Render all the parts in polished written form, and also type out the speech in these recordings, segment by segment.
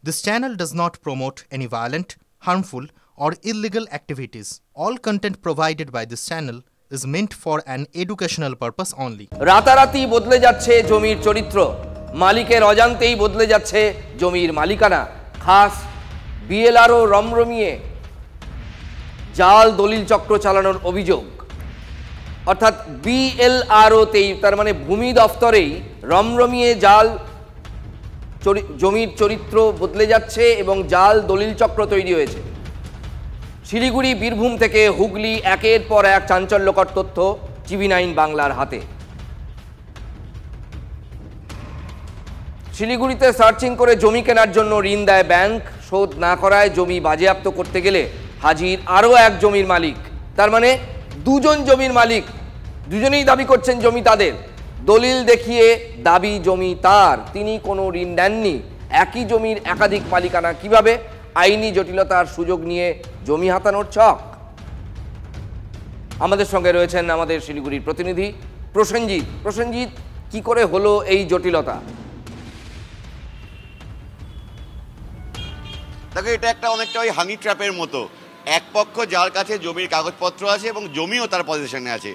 This channel does not promote any violent, harmful, or illegal activities. All content provided by this channel is meant for an educational purpose only. রাতারাতি বদলে যাচ্ছে জমির চরিত্র, মালিকের অজান্তেই বদলে যাচ্ছে জমির মালিকানা। খাস বিএলআরও রমরমিয়ে জাল দলিল চক্র চালানোর অভিযোগ, অর্থাৎ বিএলআরওতেই, তার মানে ভূমি দফতরেই রমরমিয়ে জাল জমির চরিত্র বদলে যাচ্ছে এবং জাল দলিল চক্র তৈরি হয়েছে। শিলিগুড়ি, বীরভূম থেকে হুগলি, একের পর এক চাঞ্চল্যকর তথ্য TV9 বাংলার হাতে। শিলিগুড়িতে সার্চিং করে জমি কেনার জন্য ঋণ দেয় ব্যাংক, শোধ না করায় জমি বাজেয়াপ্ত করতে গেলে হাজির আরও এক জমির মালিক। তার মানে দুজন জমির মালিক, দুজনেই দাবি করছেন জমি তাদের। দলিল দেখিয়ে দাবি জমি তার, তিনি কোনো ঋণ দেননি। একই জমির একাধিক মালিকানা কিভাবে? আইনি জটিলতার সুযোগ নিয়ে জমি হাতানোর ছক। আমাদের সঙ্গে রয়েছেন আমাদের শিলিগুড়ির প্রতিনিধি প্রসেনজিৎ। প্রসেনজিৎ, কি করে হলো এই জটিলতা? দেখো, এটা একটা অনেকটা ওই হানি ট্র্যাপের মতো। এক পক্ষ যার কাছে জমির কাগজপত্র আছে এবং জমিও তার পজিশনে আছে,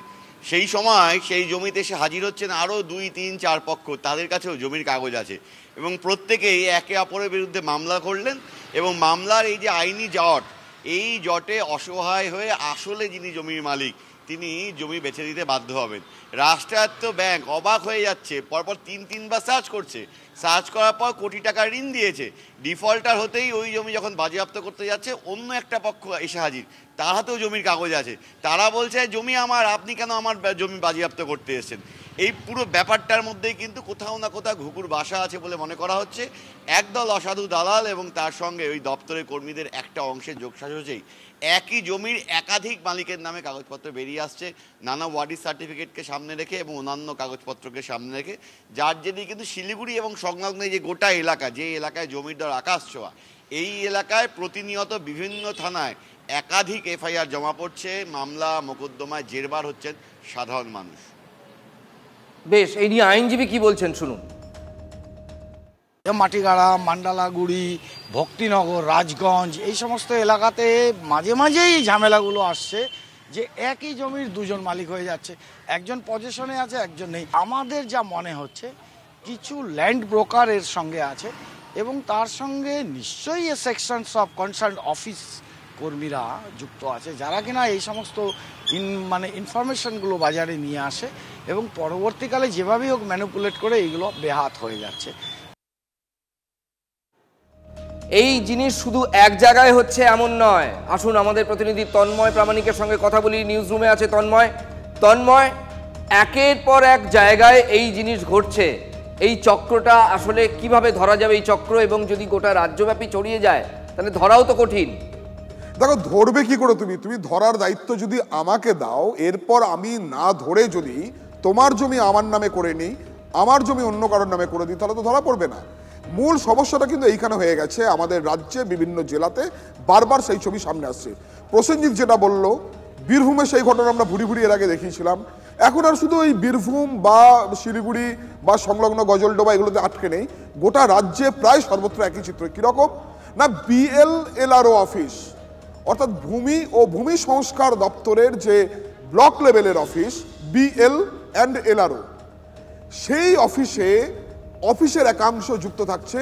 সেই সময় সেই জমিতে এসে হাজির হচ্ছেন আরও 2, 3, 4 পক্ষ, তাদের কাছেও জমির কাগজ আছে এবং প্রত্যেকেই একে অপরের বিরুদ্ধে মামলা করলেন এবং মামলার এই যে আইনি জট, এই জটে অসহায় হয়ে আসলে যিনি জমির মালিক তিনি জমি বেছে দিতে বাধ্য হবেন। রাষ্ট্রায়ত্ত ব্যাংক অবাক হয়ে যাচ্ছে, পরপর 3 বার সার্চ করছে, সার্চ করার পর কোটি টাকা ঋণ দিয়েছে। ডিফল্টার হতেই ওই জমি যখন বাজেয়াপ্ত করতে যাচ্ছে, অন্য একটা পক্ষ এসে হাজির, তার হাতেও জমির কাগজ আছে। তারা বলছে জমি আমার, আপনি কেন আমার জমি বাজেয়াপ্ত করতে এসেছেন? এই পুরো ব্যাপারটার মধ্যেই কিন্তু কোথাও না কোথাও ঘুঘুর বাসা আছে বলে মনে করা হচ্ছে। একদল অসাধু দালাল এবং তার সঙ্গে ওই দপ্তরের কর্মীদের একটা অংশের যোগসাজশেই একই জমির একাধিক মালিকের নামে কাগজপত্র বেরিয়ে আসছে, নানা ওয়ারিশ সার্টিফিকেটকে সামনে রেখে এবং অন্যান্য কাগজপত্রকে সামনে রেখে, যার জেরে কিন্তু শিলিগুড়ি এবং সংলগ্ন যে গোটা এলাকা, যে এলাকায় জমির দর আকাশ ছোঁয়া, এই এলাকায় প্রতিনিয়ত বিভিন্ন থানায় একাধিক এফআইআর জমা পড়ছে, মামলা মোকদ্দমায় জেরবার হচ্ছেন সাধারণ মানুষ। বেশ, এই নিয়ে আইনজীবী কি বলছেন শুনুন। মাটিগাড়া, মান্ডালাগুড়ি, ভক্তিনগর, রাজগঞ্জ, এই সমস্ত এলাকাতে মাঝে মাঝেই ঝামেলাগুলো আসছে যে একই জমির দুজন মালিক হয়ে যাচ্ছে, একজন পজিশনে আছে, একজন নেই। আমাদের যা মনে হচ্ছে কিছু ল্যান্ড ব্রোকার এর সঙ্গে আছে এবং তার সঙ্গে নিশ্চয়ই সেকশনস অফ কনসার্ন অফিস কর্মীরা যুক্ত আছে, যারা কিনা এই সমস্ত ইনফরমেশনগুলো বাজারে নিয়ে আসে এবং পরবর্তীকালে যেভাবেই হোক ম্যানিপুলেট করে এইগুলো বেহাত হয়ে যাচ্ছে। এই জিনিস শুধু এক জায়গায় হচ্ছে এমন নয়। আসুন আমাদের প্রতিনিধি তন্ময় প্রামাণিকের সঙ্গে কথা বলি। নিউজ রুমে আছে তন্ময়, একের পর এক জায়গায় এই জিনিস ঘটছে। এই চক্রটা আসলে কিভাবে ধরা যাবে এই চক্র, এবং যদি গোটা রাজ্যব্যাপী ছড়িয়ে যায় তাহলে ধরাও তো কঠিন। দেখো, ধরবে কি করে? তুমি ধরার দায়িত্ব যদি আমাকে দাও, এরপর আমি না ধরে যদি তোমার জমি আমার নামে করে নিই, আমার জমি অন্য কারোর নামে করে দিই, তাহলে তো ধরা পড়বে না। মূল সমস্যাটা কিন্তু এইখানে হয়ে গেছে। আমাদের রাজ্যে বিভিন্ন জেলাতে বারবার সেই ছবি সামনে আসছে। প্রসেনজিৎ যেটা বললো, বীরভূমে সেই ঘটনা আমরা ভুরি এর আগে দেখিয়েছিলাম। এখন আর শুধু ওই বীরভূম বা শিলিগুড়ি বা সংলগ্ন গজলডোবা এগুলোতে আটকে নেই, গোটা রাজ্যে প্রায় সর্বত্র একই চিত্র। কীরকম না, বিএলআরও অফিস, অর্থাৎ ভূমি ও ভূমি সংস্কার দপ্তরের যে ব্লক লেভেলের অফিস BL&LRO, সেই অফিসের একাংশ যুক্ত থাকছে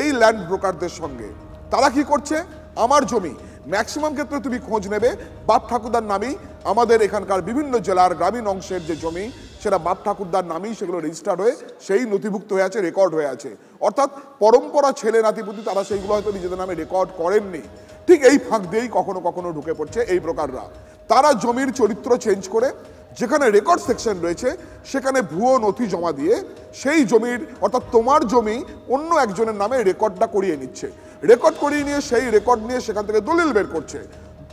এই ল্যান্ড ব্রোকারদের সঙ্গে। তারা কি করছে? আমার জমি, ম্যাক্সিমাম ক্ষেত্রে তুমি খোঁজ নেবে বাপ ঠাকুরদার নামেই আমাদের এখানকার বিভিন্ন জেলার গ্রামীণ অংশের যে জমি, সেটা বাপ ঠাকুরদার নামেই সেগুলো রেজিস্টার্ড হয়ে সেই নথিভুক্ত হয়ে আছে, রেকর্ড হয়ে আছে। অর্থাৎ পরম্পরা ছেলে নাতিপুতি তারা সেইগুলো হয়তো নিজেদের নামে রেকর্ড করেননি। ঠিক এই ফাঁক দিয়েই কখনো কখনো ঢুকে পড়ছে এই ব্রোকাররা। তারা জমির চরিত্র চেঞ্জ করে যেখানে রেকর্ড সেকশন রয়েছে সেখানে ভুয়ো নথি জমা দিয়ে সেই জমির, অর্থাৎ তোমার জমি অন্য একজনের নামে রেকর্ডটা করিয়ে নিচ্ছে। রেকর্ড করিয়ে নিয়ে সেই রেকর্ড নিয়ে সেখান থেকে দলিল বের করছে,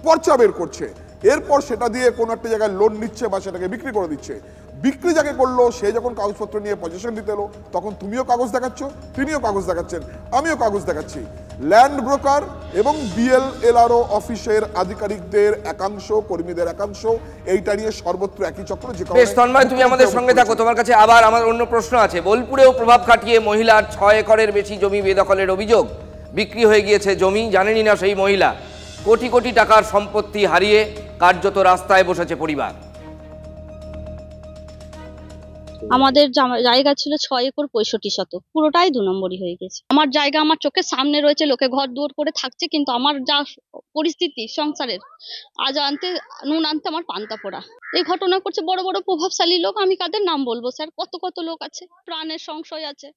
পর্চা বের করছে, এরপর সেটা দিয়ে কোনো একটা জায়গায় লোন নিচ্ছে বা সেটাকে বিক্রি করে দিচ্ছে। বিক্রি যাকে করলো সে যখন কাগজপত্র নিয়ে পজিশন দিতে এলো, তখন তুমিও কাগজ দেখাচ্ছ, তিনিও কাগজ দেখাচ্ছেন, আমিও কাগজ দেখাচ্ছি। ল্যান্ড ব্রোকার এবং BL&LRO অফিসের আধিকারিকদের একাংশ, কর্মীদের একাংশ এইটা নিয়ে সর্বত্র একই চক্র। যে তন্ময়, তুমি আমাদের সঙ্গে থাকো, তোমার কাছে আবার আমার অন্য প্রশ্ন আছে। বোলপুরেও প্রভাব খাটিয়ে মহিলার 6 একরের বেশি জমি বেদখলের অভিযোগ। বিক্রি হয়ে গিয়েছে জমি, জানেনই না সেই মহিলা। কোটি কোটি টাকার সম্পত্তি হারিয়ে কার্যত রাস্তায় বসেছে পরিবার। আমাদের জায়গা ছিল 6 একর 65 শতক, পুরোটাই 2 নম্বরই হয়ে গেছে। আমার জায়গা আমার চোখের সামনে রয়েছে, লোকে ঘর দুয়ার করে থাকছে, কিন্তু আমার যা পরিস্থিতি সংসারের, আজ নুন আনতে আমার পান্তা পোড়া। এই ঘটনা করছে বড় বড় প্রভাবশালী লোক, আমি কাদের নাম বলবো স্যার? কত কত লোক আছে, প্রাণের সংশয় আছে,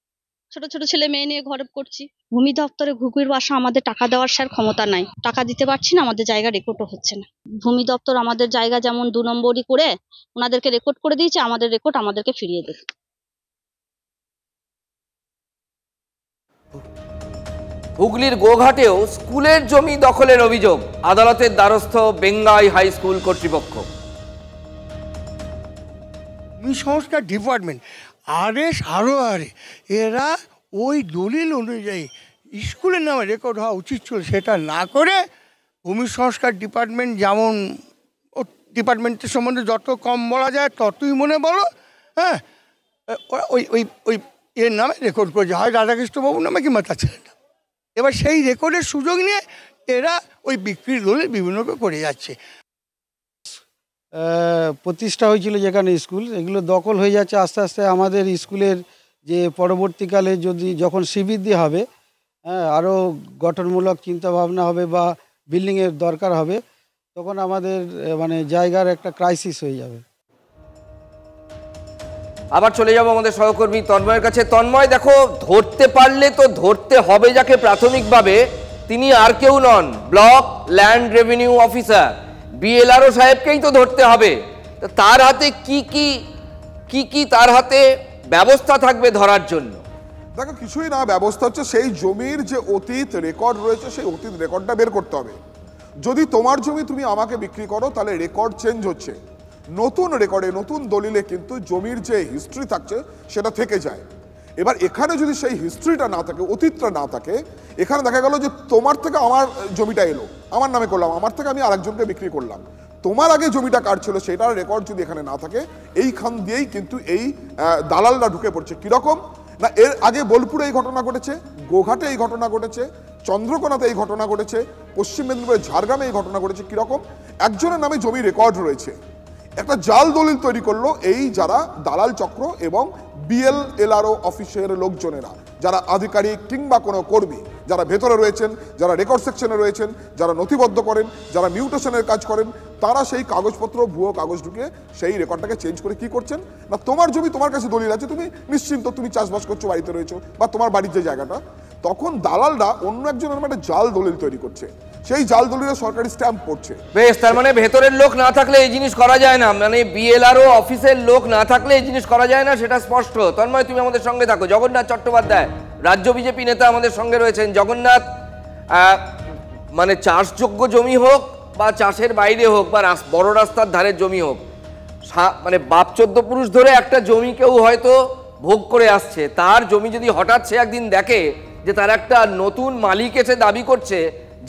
ছোট ছোট ছেলে মেয়ে নিয়ে ঘরে করছি। ভূমি দপ্তরে ঘুঘুর বাসা, আমাদের টাকা দেওয়ার স্যার ক্ষমতা নাই, টাকা দিতে পারছি না, আমাদের জায়গা রেকর্ডও হচ্ছে না। ভূমি দপ্তর আমাদের জায়গা যেমন 2 নম্বরই করে ওনাদেরকে রেকর্ড করে দিয়েছে, আমাদের রেকর্ড আমাদেরকে ফিরিয়ে দেবে। হুগলির গোঘাটেও স্কুলের জমি দখলের অভিযোগ, আদালতের দ্বারস্থ বেঙ্গাই হাই স্কুল কর্তৃপক্ষ। ভূমি সংস্কার ডিপার্টমেন্ট আরও এরা ওই দলিল অনুযায়ী স্কুলের নামে রেকর্ড হওয়া উচিত ছিল, সেটা না করে ভূমি সংস্কার ডিপার্টমেন্ট, যেমন ডিপার্টমেন্টের সম্বন্ধে যত কম বলা যায় ততই মনে বলো, হ্যাঁ, ওই ওই ওই এর নামে রেকর্ড করেছে, হয় রাধাকৃষ্ণবাবুর নামে কিংবা তার ছেলের নামে। এবার সেই রেকর্ডের সুযোগ নিয়ে এরা ওই বিক্রির দলিল বিভিন্ন করে যাচ্ছে। প্রতিষ্ঠা হয়েছিল যেখানে স্কুল, এগুলো দখল হয়ে যাচ্ছে আস্তে আস্তে। আমাদের স্কুলের যে পরবর্তীকালে যখন শ্রীবৃদ্ধি হবে, হ্যাঁ, আরও গঠনমূলক চিন্তাভাবনা হবে বা বিল্ডিংয়ের দরকার হবে, তখন আমাদের মানে জায়গার একটা ক্রাইসিস হয়ে যাবে। আবার চলে যাব আমাদের সহকর্মী তন্ময়ের কাছে। তন্ময়, দেখো, ধরতে পারলে তো ধরতে হবে যাকে প্রাথমিকভাবে, তিনি আর কেউ নন, block land revenue officer BLRO সাহেবকেই তো ধরতে হবে। তার হাতে কি তার হাতে ব্যবস্থা থাকবে ধরার জন্য? দেখো, কিছুই না, ব্যবস্থা হচ্ছে সেই জমির যে অতীত রেকর্ড রয়েছে সেই অতীত রেকর্ডটা বের করতে হবে। যদি তোমার জমি তুমি আমাকে বিক্রি করো তাহলে রেকর্ড চেঞ্জ হচ্ছে, নতুন রেকর্ডে নতুন দলিলে কিন্তু জমির যে হিস্ট্রি থাকছে সেটা থেকে যায়। এবার এখানে যদি সেই হিস্ট্রিটা না থাকে, অতীতটা না থাকে, এখানে দেখা গেল যে তোমার থেকে আমার জমিটা এলো, আমার নামে করলাম, আমার থেকে আমি আরেকজনকে বিক্রি করলাম, তোমার আগে জমিটা কার ছিল সেটার রেকর্ড যদি এখানে না থাকে, এইখান দিয়েই কিন্তু এই দালালরা ঢুকে পড়ছে। কিরকম না, এর আগে বোলপুরে এই ঘটনা ঘটেছে, গোঘাটে এই ঘটনা ঘটেছে, চন্দ্রকোনাতে এই ঘটনা ঘটেছে, পশ্চিম মেদিনীপুরের ঝাড়গ্রামে এই ঘটনা ঘটেছে। কিরকম, একজনের নামে জমি রেকর্ড রয়েছে, একটা জাল দলিল তৈরি করলো এই যারা দালাল চক্র এবং বিএলআরও অফিসের লোকজনেরা, যারা আধিকারিক কিংবা কোনো কর্মী, যারা ভেতরে রয়েছেন, যারা রেকর্ড সেকশনে রয়েছেন, যারা নথিবদ্ধ করেন, যারা মিউটেশনের কাজ করেন, তারা সেই কাগজপত্র ভুয়ো কাগজ ঢুকে সেই রেকর্ডটাকে চেঞ্জ করে কি করছেন না, তোমার জমি তোমার কাছে দলিল আছে, তুমি নিশ্চিন্ত, তুমি চাষবাস করছো, বাড়িতে রয়েছো, বা তোমার বাড়ির যে জায়গাটা, তখন দালালরা অন্য একজনের মানে জাল দলিল তৈরি করছে, সেই জাল দলিলে সরকারি স্ট্যাম্প পড়ছে। বেশ, তার মানে ভেতরের লোক না থাকলে এই জিনিস করা যায় না, মানে বিএলআরও অফিসের লোক না থাকলে এই জিনিস করা যায় না, সেটা স্পষ্ট। তন্ময়, তুমি আমাদের সঙ্গে থাকো। জগন্নাথ চট্টোপাধ্যায়, রাজ্য বিজেপি নেতা, আমাদের সঙ্গে রয়েছেন। জগন্নাথ, মানে চাষযোগ্য জমি হোক বা চাষের বাইরে হোক বা বড় রাস্তার ধারের জমি হোক, মানে বাপ 14 পুরুষ ধরে একটা জমি কেউ হয়তো ভোগ করে আসছে, তার জমি যদি হঠাৎ সে একদিন দেখে যে তার একটা নতুন মালিক এসে দাবি করছে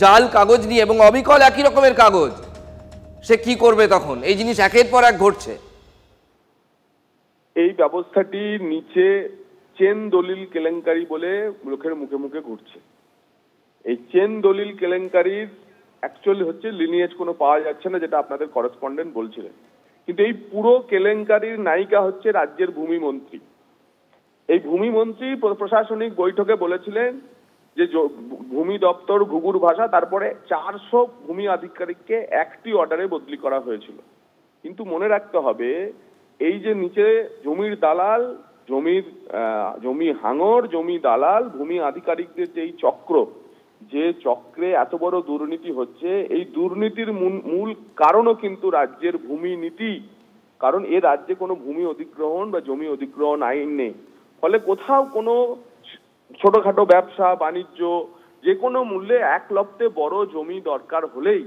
জাল কাগজ নিয়ে এবং অবিকল একই রকমের কাগজ, সে কি করবে তখন? এই জিনিস একের পর এক ঘটছে। এই ব্যবস্থাটি নিচে চেন দলিল কেলেঙ্কারি বলে লোকের মুখে মুখে ঘুরছে। এই চেন দলিল কেলেঙ্কারির অ্যাকচুয়ালি হচ্ছে লিনিয়েজ কোনো পাওয়া যাচ্ছে না, যেটা আপনাদের করেসপন্ডেন্ট বলছিলেন, কিন্তু এই পুরো কেলেঙ্কারির নায়িকা হচ্ছে রাজ্যের ভূমিমন্ত্রী। এই ভূমিমন্ত্রী প্রশাসনিক বৈঠকে বলেছিলেন যে ভূমি দপ্তর ঘুঘুর ভাষা, তারপরে 400 ভূমি আধিকারিককে একটি অর্ডারে বদলি করা হয়েছিল। কিন্তু মনে রাখতে হবে, এই যে নিচে জমির দালাল, জমি হাঙর, জমি দালাল, ভূমি আধিকারিকদের যে এই চক্র, যে চক্রে এত বড় দুর্নীতি হচ্ছে, এই দুর্নীতির মূল কারণও কিন্তু রাজ্যের ভূমি নীতি। কারণ এ রাজ্যে কোনো ভূমি অধিগ্রহণ বা জমি অধিগ্রহণ আইন নেই, ফলে কোথাও কোনো ছোটখাটো ব্যবসা বাণিজ্য যে কোনো মূল্যে এক লপ্তে বড় জমি দরকার হলেই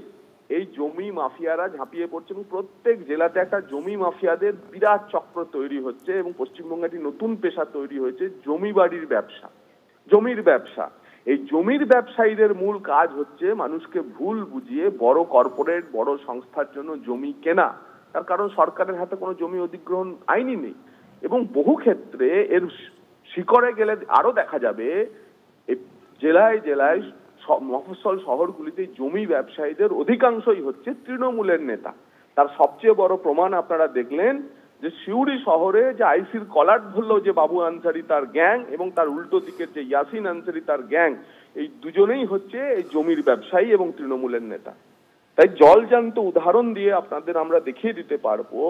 এই জমি মাফিয়ারা ঝাঁপিয়ে পড়ছে এবং প্রত্যেক জেলাতে একটা জমি মাফিয়াদের বিরাট চক্র তৈরি হচ্ছে এবং পশ্চিমবঙ্গে একটি নতুন পেশা তৈরি হয়েছে, জমি বাড়ির ব্যবসা, জমির ব্যবসা। এই জমির ব্যবসায়ীদের মূল কাজ হচ্ছে মানুষকে ভুল বুঝিয়ে বড় কর্পোরেট, বড় সংস্থার জন্য জমি কেনা, তার কারণ সরকারের হাতে কোনো জমি অধিগ্রহণ আইনই নেই। এবং বহু ক্ষেত্রে এর শিকড়ে গেলে আরো দেখা যাবে জেলায় জেলায় মফস্বল শহরগুলিতে জমি ব্যবসায়ীদের অধিকাংশই হচ্ছে তৃণমূলের নেতা। তার সবচেয়ে বড় প্রমাণ আপনারা দেখলেন যে সিউড়ি শহরে যে আইসির কলার ধরল যে বাবু আনসারি তার গ্যাং এবং তার উল্টো দিকের যে ইয়াসিন আনসারি তার গ্যাং, এই দুজনেই হচ্ছে এই জমির ব্যবসায়ী এবং তৃণমূলের নেতা। তাই জলজান্ত উদাহরণ দিয়ে আপনাদের আমরা দেখিয়ে দিতে পারবো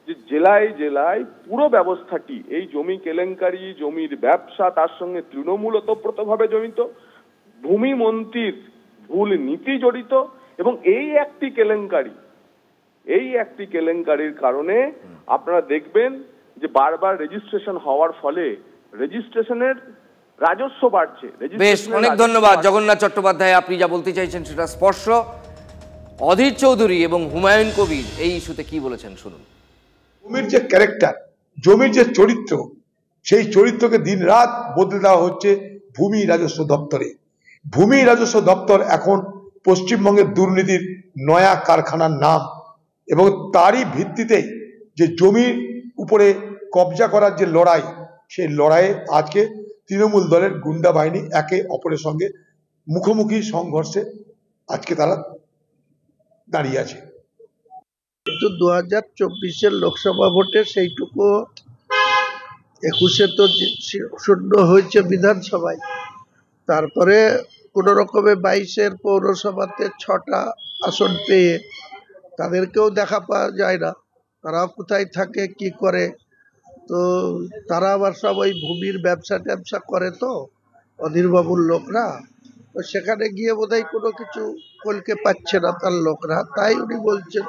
যে জেলায় জেলায় পুরো ব্যবস্থাটি এই জমি কেলেঙ্কারি, জমির ব্যবসা, তার সঙ্গে তৃণমূল ওতপ্রোতভাবে জড়িত, ভূমি মন্ত্রীর ভুল নীতি জড়িত এবং এই একটি কেলেঙ্কারির কারণে আপনারা দেখবেন যে বারবার রেজিস্ট্রেশন হওয়ার ফলে রেজিস্ট্রেশনের রাজস্ব বাড়ছে। বেশ, অনেক ধন্যবাদ জগন্নাথ চট্টোপাধ্যায়। আপনি যা বলতে চাইছেন সেটা স্পষ্ট। অধীর চৌধুরী এবং হুমায়ুন কবির এই ইস্যুতে কি বলেছেন শুনুন। জমির যে ক্যারেক্টার, জমির যে চরিত্র, সেই চরিত্রকে দিন রাত বদলে দেওয়া হচ্ছে ভূমি রাজস্ব দপ্তরে। ভূমি রাজস্ব দপ্তর এখন পশ্চিমবঙ্গের দুর্নীতির নয়া কারখানার নাম এবং তারই ভিত্তিতে যে জমির উপরে কবজা করার যে লড়াই, সেই লড়াইয়ে আজকে তৃণমূল দলের গুন্ডা বাহিনী একে অপরের সঙ্গে মুখোমুখি সংঘর্ষে আজকে তারা দাঁড়িয়ে আছে। কিন্তু 2024-এর লোকসভা ভোটে সেইটুকু 21-এ তো শূন্য হয়েছে বিধানসভায়, তারপরে কোনো রকমে 22-এর পৌরসভাতে 6টা আসন পেয়ে তাদেরকেও দেখা পাওয়া যায় না, তারা কোথায় থাকে কি করে। তো তারা আবার সব ওই ভূমির ব্যবসা করে, তো অধীরবাবুর লোকরা, তো সেখানে গিয়ে বোধহয় কোনো কিছু কলকে পাচ্ছে না তার লোকরা, তাই উনি বলছেন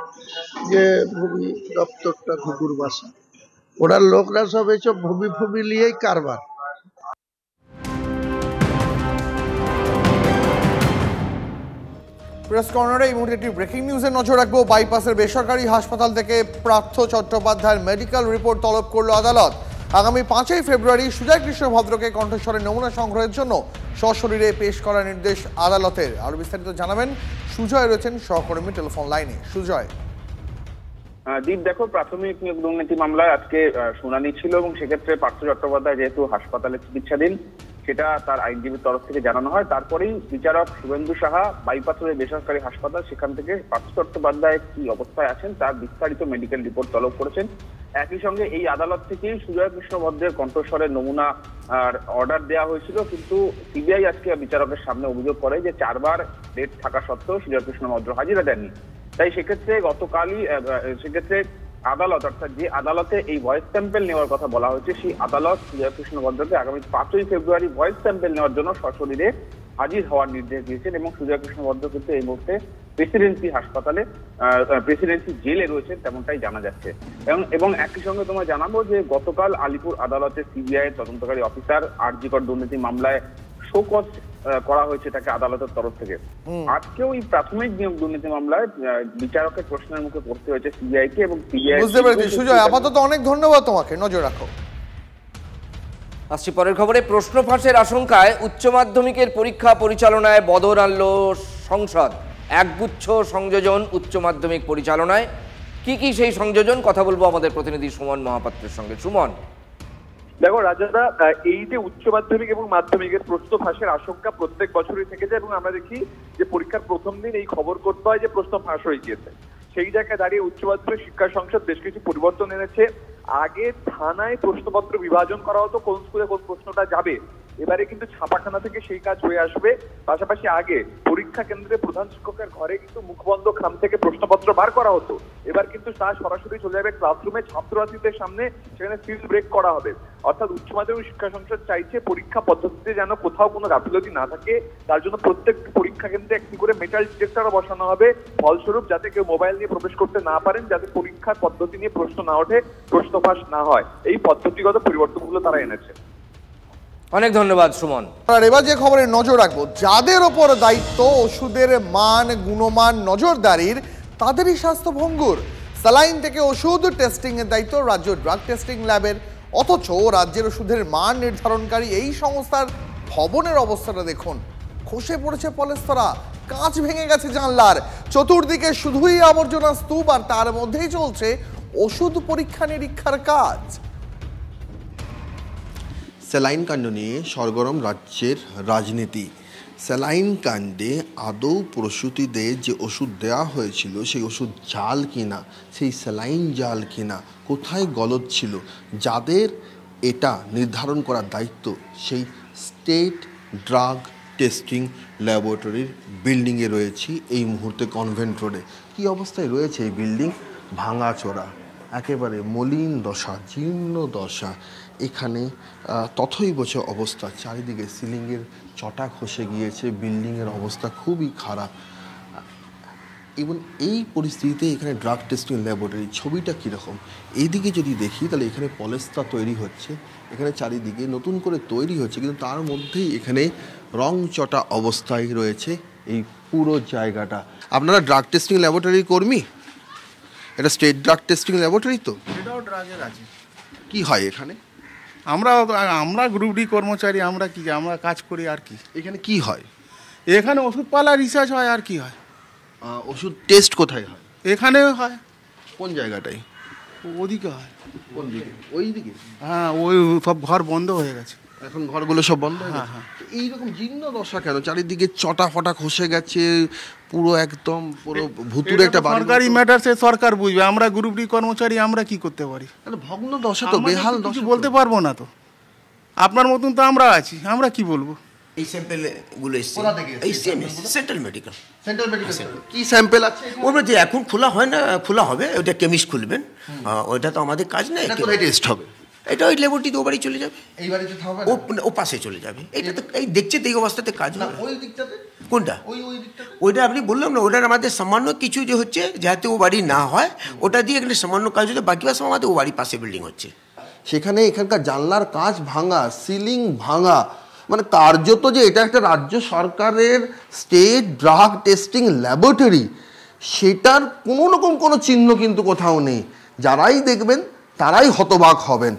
যে ভূমি দপ্তরটা ঘুঘুর বাসা। ওনার লোকরা সব এইসব ভূমি নিয়েই কারবার। প্রেস কর্নারে এই মুহূর্তে একটি ব্রেকিং নিউজে নজর রাখবো। বাইপাসের বেসরকারি হাসপাতাল থেকে পার্থ চট্টোপাধ্যায়ের মেডিকেল রিপোর্ট তলব করল আদালত। আগামী 5ই ফেব্রুয়ারি সুজয় কৃষ্ণ ভদ্রকে কণ্ঠস্বরের নমুনা সংগ্রহের জন্য সশরীরে পেশ করার নির্দেশ আদালতের। আরো বিস্তারিত জানাবেন সুজয়, রয়েছেন সহকর্মী টেলিফোন লাইনে। সুজয়। দীপ, দেখো, প্রাথমিক নিয়োগ দুর্নীতি মামলায় আজকে শুনানি ছিল এবং সেক্ষেত্রে পার্থ চট্টোপাধ্যায় যেহেতু হাসপাতালে চিকিৎসাধীন সেটা তার আইনজীবীর তরফ থেকে জানানো হয়। তারপরেই বিচারক শুভেন্দু সাহা বাইপাসের বেসরকারি হাসপাতাল সেখান থেকে পার্থ চট্টোপাধ্যায় কি অবস্থায় আছেন তার বিস্তারিত মেডিকেল রিপোর্ট তলব করেছেন। একই সঙ্গে এই আদালত থেকেই সুজয় কৃষ্ণ ভদ্রের কণ্ঠস্বরের নমুনা অর্ডার দেওয়া হয়েছিল, কিন্তু সিবিআই আজকে বিচারকের সামনে অভিযোগ করে যে 4বার ডেট থাকা সত্ত্বেও সুজয় কৃষ্ণ ভদ্র হাজিরা দেননি। তাই সেক্ষেত্রে গতকালই আদালত, অর্থাৎ যে আদালতে এই ভয়েস স্যাম্পেল নেওয়ার কথা বলা হয়েছে, সেই আদালত সুজয় কৃষ্ণ ভদ্রকে আগামী 5ই ফেব্রুয়ারি ভয়েস স্যাম্পেল নেওয়ার জন্য সশরীরে হাজির হওয়ার নির্দেশ দিয়েছেন এবং সুজয় কৃষ্ণ ভদ্র কিন্তু এই মুহূর্তে প্রেসিডেন্সি হাসপাতালে, প্রেসিডেন্সি জেলে রয়েছেন তেমনটাই জানা যাচ্ছে। এবং একই সঙ্গে তোমায় জানাবো যে গতকাল আলিপুর আদালতে সিবিআই তদন্তকারী অফিসার আরজিকর দুর্নীতি মামলায় শোকজ করা হয়েছে তাকে আদালতের তরফ থেকে। আজকেও এই প্রাথমিক নিয়োগ দুর্নীতি মামলায় বিচারকের প্রশ্নের মুখে পড়তে হয়েছে সিবিআই কে এবং সিবিআই। বুঝতে পেরেছি সুজয়, আপাতত অনেক ধন্যবাদ তোমাকে, নজর রাখো। আসছি পরের খবরে। প্রশ্ন ফাঁসের আশঙ্কায় উচ্চ মাধ্যমিকের পরীক্ষা পরিচালনায় বদল আনল সংসদ। একগুচ্ছ সংযোজন উচ্চ মাধ্যমিক পরিচালনায়। কি সেই সংযোজন, কথা বলবো আমাদের প্রতিনিধি সুমন মহাপাত্রের সঙ্গে। সুমন। দেখো রাজাদা, এই যে উচ্চ মাধ্যমিক এবং মাধ্যমিকের প্রশ্ন ফাঁসের আশঙ্কা প্রত্যেক বছরই থেকে যায় এবং আমরা দেখি যে পরীক্ষার প্রথম দিন এই খবর করতে হয় যে প্রশ্ন ফাঁস হয়ে গিয়েছে। সেই জায়গায় দাঁড়িয়ে উচ্চ মাধ্যমিক শিক্ষা সংসদ বেশ কিছু পরিবর্তন এনেছে। আগে থানায় প্রশ্নপত্র বিভাজন করা হতো কোন স্কুলে কোন প্রশ্নটা যাবে, এবারে কিন্তু ছাপাখানা থেকে সেই কাজ হয়ে আসবে। পাশাপাশি আগে পরীক্ষা কেন্দ্রে প্রধান শিক্ষকের ঘরে কিন্তু মুখবন্ধ খাম থেকে প্রশ্নপত্র বার করা হতো, এবার কিন্তু তা সরাসরি চলে যাবে ক্লাসরুমে ছাত্রছাত্রীদের সামনে, সেখানে সিল ব্রেক করা হবে। অর্থাৎ উচ্চ মাধ্যমিক শিক্ষা সংসদ চাইছে পরীক্ষা পদ্ধতিতে যেন কোথাও কোনো গাফিলতি না থাকে, তার জন্য প্রত্যেক পরীক্ষা কেন্দ্রে একটি করে মেটাল ডিটেক্টর বসানো হবে, ফলস্বরূপ যাতে কেউ মোবাইল নিয়ে প্রবেশ করতে না পারেন, যাতে পরীক্ষার পদ্ধতি নিয়ে প্রশ্ন না ওঠে, প্রশ্ন ফাঁস না হয়। এই পদ্ধতিগত পরিবর্তনগুলো তারা এনেছে। অনেক ধন্যবাদ সুমন। আর এবার যে খবরে নজর রাখবো, যাদের ওপর দায়িত্ব ওষুধের মান গুণমান নজরদারির তাদেরই স্বাস্থ্য ভঙ্গুর। স্যালাইন থেকে ওষুধ টেস্টিং এর দায়িত্ব রাজ্য ড্রাগ টেস্টিং ল্যাবের, অথচ রাজ্যের ওষুধের মান নির্ধারণকারী এই সংস্থার ভবনের অবস্থাটা দেখুন। খসে পড়েছে পলেস্তরা, কাঁচ ভেঙে গেছে জানলার, চতুর্দিকে শুধুই আবর্জনা স্তূপ, আর তার মধ্যেই চলছে ওষুধ পরীক্ষা নিরীক্ষার কাজ। স্যালাইন কাণ্ড নিয়ে সরগরম রাজ্যের রাজনীতি। স্যালাইন কাণ্ডে আদৌ প্রসূতিদের যে ওষুধ দেওয়া হয়েছিল সেই ওষুধ জাল কিনা, সেই স্যালাইন জাল কিনা, কোথায় গলদ ছিল, যাদের এটা নির্ধারণ করার দায়িত্ব সেই স্টেট ড্রাগ টেস্টিং ল্যাবরেটরির বিল্ডিংয়ে রয়েছি এই মুহূর্তে কনভেন্ট রোডে। কী অবস্থায় রয়েছে এই বিল্ডিং? ভাঙাচোরা, একেবারে মলিন দশা, জীর্ণ দশা। এখানে তথৈবচ অবস্থা, চারিদিকে সিলিংয়ের চটা খসে গিয়েছে, বিল্ডিংয়ের অবস্থা খুবই খারাপ। এবং এই পরিস্থিতিতে এখানে ড্রাগ টেস্টিং ল্যাবরেটরি, ছবিটা কীরকম? এইদিকে যদি দেখি তাহলে এখানে পলেস্তা তৈরি হচ্ছে, এখানে চারিদিকে নতুন করে তৈরি হচ্ছে, কিন্তু তার মধ্যেই এখানে রং চটা অবস্থায় রয়েছে এই পুরো জায়গাটা। আপনারা ড্রাগ টেস্টিং ল্যাবরেটরির কর্মী? এটা স্টেট ড্রাগ টেস্টিং ল্যাবরেটরি তো? এটাও ড্রাগের আছে। কি হয় এখানে? আমরা গ্রুপ ডি কর্মচারী, আমরা কাজ করি আর কি। এখানে কি হয়? এখানে ওষুধপালা রিসার্চ হয় আর কি হয়। ওষুধ টেস্ট কোথায় হয়? এখানে হয়। কোন জায়গাটায়? ওদিকে হয়। কোন দিকে? ওই দিকে? হ্যাঁ, ওই সব ঘর বন্ধ হয়ে গেছে এখন, ঘরগুলো সব বন্ধ হয়ে গেছে। এইরকম জীর্ণ দশা কেন? চারিদিকে চটা ফটা খসে গেছে, পুরো একদম পুরো ভুতুরে একটা বাড়ি। সরকারি ম্যাটার সে সরকার বুঝবে, আমরা গ্রুপ ডি কর্মচারী, আমরা কি করতে পারি? ভগ্ন দশা তো, বেহাল দশা, কিছু বলতে পারবো না তো। আপনার মতন তো আমরা আছি, আমরা কি বলবো? এই স্যাম্পেলগুলো এসছে এই সেন্ট্রাল মেডিকেল। সেন্ট্রাল মেডিকেল কি স্যাম্পেল আছে? ওর যে এখন খোলা হয় না, খোলা হবে, ওইটা কেমিস্ট খুলবেন, ওইটা তো আমাদের কাজ নেই। কোথায় টেস্ট হবে? এটা ওই ল্যাবরেটরিতে ও বাড়ি চলে যাবে, এই বাড়িতে থাকবে ও পাশে চলে যাবে। এটা তো এই দেখছে তো এই অবস্থাতে কাজ না। ওই দিকটাতে কোনটা? ওই দিকটাতে ওইটা আপনি বললাম না, ওটার আমাদের সামান্য কিছু যে হচ্ছে, যাতে ও বাড়ি না হয়, ওটা দিয়ে এখানে সামান্য কাজ হচ্ছে, বাকি বাস আমাদের ও বাড়ির পাশে বিল্ডিং হচ্ছে। সেখানে এখানকার জানলার কাঁচ ভাঙা, সিলিং ভাঙা, মানে কার্যত যে এটা একটা রাজ্য সরকারের স্টেট ড্রাগ টেস্টিং ল্যাবরেটরি, সেটার কোনো রকম কোনো চিহ্ন কিন্তু কোথাও নেই। যারাই দেখবেন তারাই হতবাক হবেন।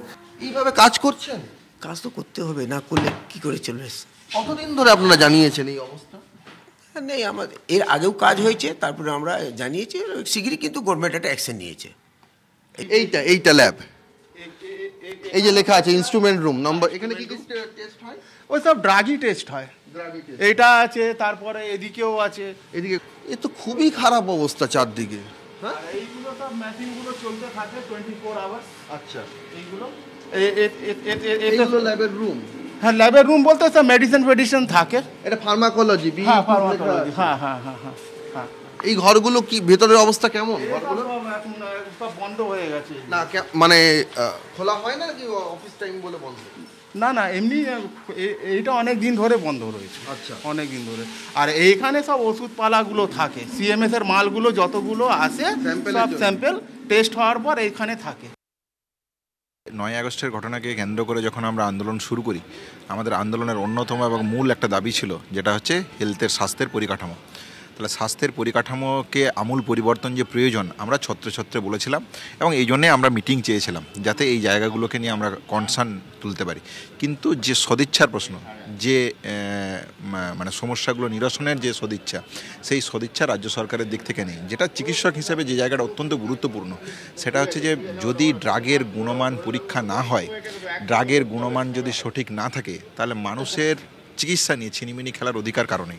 এইভাবে কাজ করছেন? কাজ তো করতে হবে, না করলে কি করে চলবে? কতদিন ধরে আপনারা জানিয়েছেন এই অবস্থা? নেই, আমাদের এর আগেও কাজ হয়েছে, তারপরে আমরা জানিয়েছি, শীঘ্রই কিন্তু গভর্নমেন্ট একটা অ্যাকশন নিয়েছে। এইটা ল্যাব, এই যে লেখা আছে ইনস্ট্রুমেন্ট রুম নম্বর, এখানে কি টেস্ট হয়? ওই সব ড্রাগই টেস্ট হয়। এইটা আছে, তারপরে এদিকেও আছে। এদিকে এ তো খুবই খারাপ অবস্থা চারদিকে। হ্যাঁ, এইগুলো সব মেশিনগুলো চলতে থাকে 24 আওয়ার্স। আচ্ছা, এইগুলো এইগুলো ল্যাবের রুম? হ্যাঁ, ল্যাবের রুম বলতে সব মেডিসিন থাকে। এটা ফার্মাকোলজি। হ্যাঁ, ফার্মাকোলজি। হ্যাঁ হ্যাঁ হ্যাঁ হ্যাঁ হ্যাঁ। এই ঘরগুলো কি ভেতরের অবস্থা কেমন? ঘরগুলো সব বন্ধ হয়ে গেছে। না মানে খোলা হয় না কি অফিস টাইম বলে বন্ধ? না না, এমনি এইটা অনেক দিন ধরে বন্ধ রয়েছে। আচ্ছা, অনেক দিন ধরে। আর এইখানে সব ওষুধপালাগুলো থাকে, সিএমএস এর মালগুলো যতগুলো আসে সব স্যাম্পেল টেস্ট হওয়ার পর এইখানে থাকে। 9 আগস্টের ঘটনাকে কেন্দ্র করে যখন আমরা আন্দোলন শুরু করি, আমাদের আন্দোলনের অন্যতম এবং মূল একটা দাবি ছিল, যেটা হচ্ছে স্বাস্থ্যের পরিকাঠামো। তাহলে স্বাস্থ্যের পরিকাঠামোকে আমূল পরিবর্তন যে প্রয়োজন, আমরা ছত্রে বলেছিলাম, এবং এই জন্যে আমরা মিটিং চেয়েছিলাম, যাতে এই জায়গাগুলোকে নিয়ে আমরা কনসার্ন তুলতে পারি। কিন্তু যে সদিচ্ছার প্রশ্ন, যে মানে সমস্যাগুলো নিরসনের যে সদিচ্ছা, সেই সদিচ্ছা রাজ্য সরকারের দিক থেকে নেই। যেটা চিকিৎসক হিসেবে যে জায়গাটা অত্যন্ত গুরুত্বপূর্ণ, সেটা হচ্ছে যে যদি ড্রাগের গুণমান পরীক্ষা না হয়, ড্রাগের গুণমান যদি সঠিক না থাকে, তাহলে মানুষের চিকিৎসা নিয়ে ছিনিমিনি খেলার অধিকার কারণে